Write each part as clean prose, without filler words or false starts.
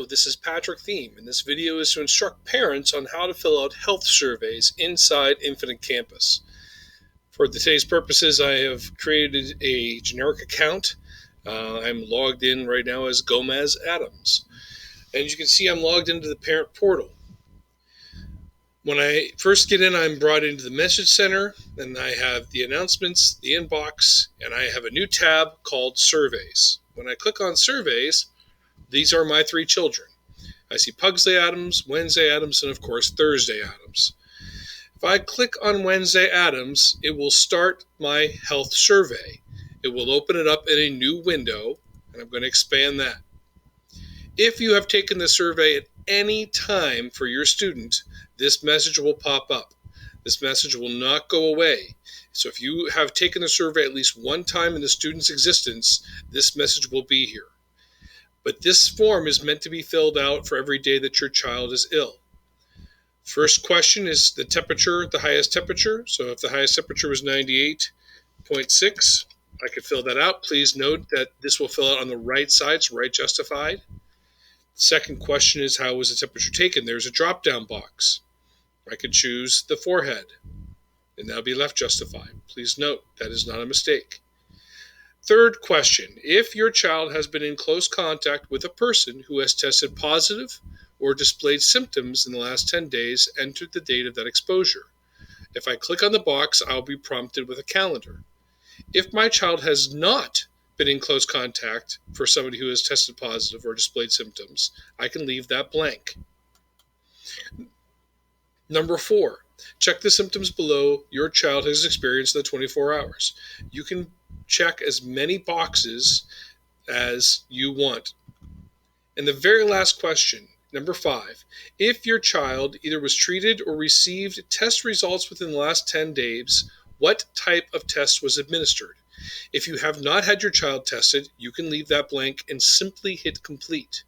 this is Patrick Thiem, and this video is to instruct parents on how to fill out health surveys inside Infinite Campus. For today's purposes, I have created a generic account. I'm logged in right now as Gomez Adams. And as you can see, I'm logged into the parent portal. When I first get in, I'm brought into the message center, and I have the announcements, the inbox, and I have a new tab called Surveys. When I click on Surveys, these are my three children. I see Pugsley Adams, Wednesday Adams, and of course Thursday Adams. If I click on Wednesday Adams, it will start my health survey. It will open it up in a new window, and I'm going to expand that. If you have taken the survey at any time for your student, this message will pop up. This message will not go away. So if you have taken the survey at least one time in the student's existence, this message will be here. But this form is meant to be filled out for every day that your child is ill. First question is the temperature, the highest temperature. So if the highest temperature was 98.6, I could fill that out. Please note that this will fill out on the right side, so right justified. Second question is, how was the temperature taken? There's a drop-down box. I could choose the forehead, and that would be left justified. Please note that is not a mistake. Third question, if your child has been in close contact with a person who has tested positive or displayed symptoms in the last 10 days, enter the date of that exposure. If I click on the box, I'll be prompted with a calendar. If my child has not been in close contact for somebody who has tested positive or displayed symptoms, I can leave that blank. Number 4, check the symptoms below your child has experienced in the 24 hours. You can check as many boxes as you want. And the very last question, number 5, if your child either was treated or received test results within the last 10 days, what type of test was administered? If you have not had your child tested, you can leave that blank and simply hit complete.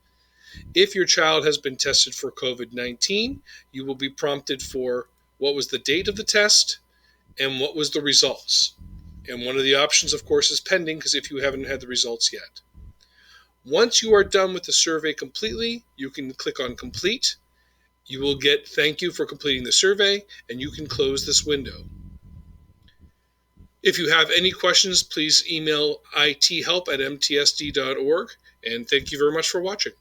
If your child has been tested for COVID-19, you will be prompted for what was the date of the test and what was the results. And one of the options, of course, is pending, because if you haven't had the results yet. Once you are done with the survey completely, you can click on complete. You will get thank you for completing the survey, and you can close this window. If you have any questions, please email ithelp@mtsd.org, and thank you very much for watching.